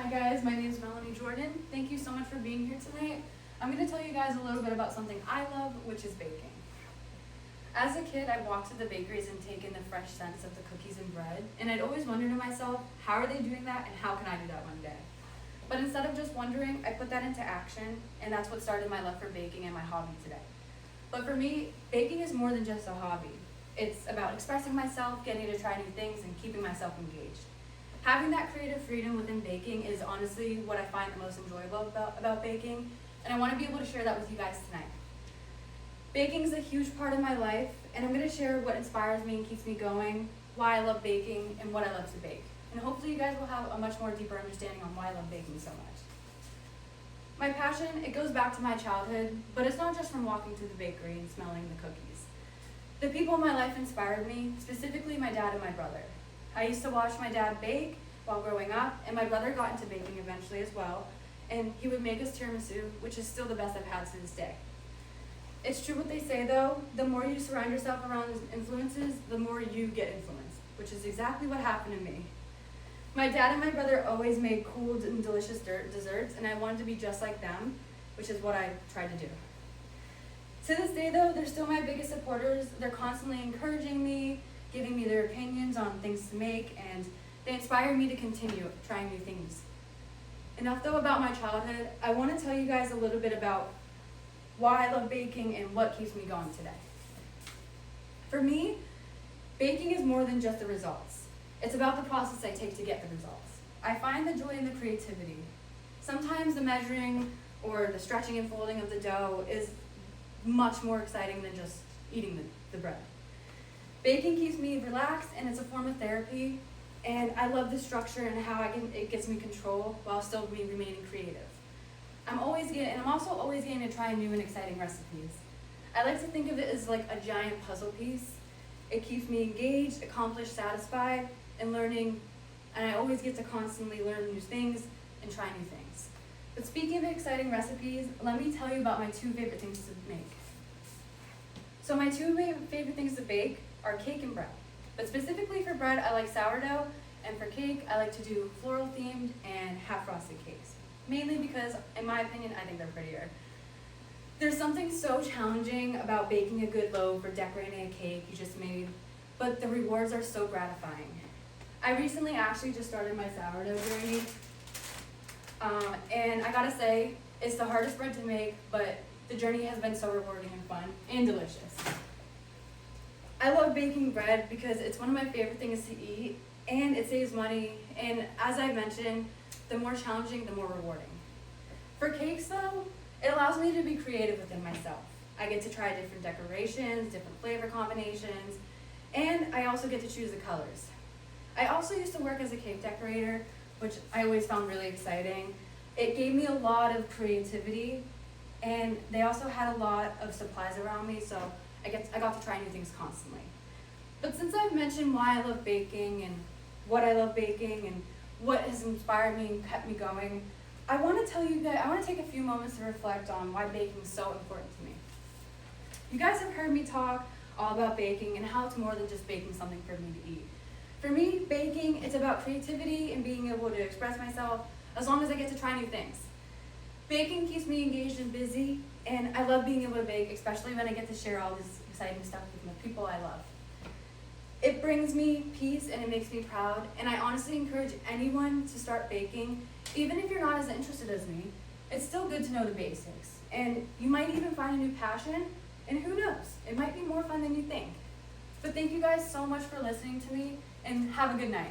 Hi guys, my name is Melanie Jordan. Thank you so much for being here tonight. I'm going to tell you guys a little bit about something I love, which is baking. As a kid, I'd walk to the bakeries and take in the fresh scents of the cookies and bread, and I'd always wonder to myself, how are they doing that and how can I do that one day? But instead of just wondering, I put that into action, and that's what started my love for baking and my hobby today. But for me, baking is more than just a hobby. It's about expressing myself, getting to try new things, and keeping myself engaged. Having that creative freedom within baking is honestly what I find the most enjoyable about baking, and I want to be able to share that with you guys tonight. Baking is a huge part of my life, and I'm going to share what inspires me and keeps me going, why I love baking, and what I love to bake. And hopefully you guys will have a much more deeper understanding on why I love baking so much. My passion, it goes back to my childhood, but it's not just from walking through the bakery and smelling the cookies. The people in my life inspired me, specifically my dad and my brother. I used to watch my dad bake while growing up, and my brother got into baking eventually as well, and he would make us tiramisu, which is still the best I've had to this day. It's true what they say though, the more you surround yourself around influences, the more you get influenced, which is exactly what happened to me. My dad and my brother always made cool and delicious desserts, and I wanted to be just like them, which is what I tried to do. To this day though, they're still my biggest supporters. They're constantly encouraging me, giving me their opinions on things to make, and they inspire me to continue trying new things. Enough though about my childhood. I want to tell you guys a little bit about why I love baking and what keeps me going today. For me, baking is more than just the results. It's about the process I take to get the results. I find the joy in the creativity. Sometimes the measuring or the stretching and folding of the dough is much more exciting than just eating the bread. Baking keeps me relaxed, and it's a form of therapy, and I love the structure and how it gets me control while still remaining creative. I'm also always getting to try new and exciting recipes. I like to think of it as like a giant puzzle piece. It keeps me engaged, accomplished, satisfied, and learning, and I always get to constantly learn new things and try new things. But speaking of exciting recipes, let me tell you about my two favorite things to make. So my two favorite things to bake are cake and bread. But specifically for bread, I like sourdough, and for cake, I like to do floral themed and half frosted cakes. Mainly because, in my opinion, I think they're prettier. There's something so challenging about baking a good loaf or decorating a cake you just made, but the rewards are so gratifying. I recently actually just started my sourdough journey, and I gotta say, it's the hardest bread to make, but the journey has been so rewarding and fun and delicious. I love baking bread because it's one of my favorite things to eat, and it saves money, and as I mentioned, the more challenging, the more rewarding. For cakes though, it allows me to be creative within myself. I get to try different decorations, different flavor combinations, and I also get to choose the colors. I also used to work as a cake decorator, which I always found really exciting. It gave me a lot of creativity, and they also had a lot of supplies around me, so I got to try new things constantly. But since I've mentioned why I love baking and what I love baking and what has inspired me and kept me going, I want to take a few moments to reflect on why baking is so important to me. You guys have heard me talk all about baking and how it's more than just baking something for me to eat. For me, baking, it's about creativity and being able to express myself as long as I get to try new things. Baking keeps me engaged and busy, and I love being able to bake, especially when I get to share all this exciting stuff with the people I love. It brings me peace and it makes me proud, and I honestly encourage anyone to start baking. Even if you're not as interested as me, it's still good to know the basics, and you might even find a new passion, and who knows, it might be more fun than you think. But thank you guys so much for listening to me, and have a good night.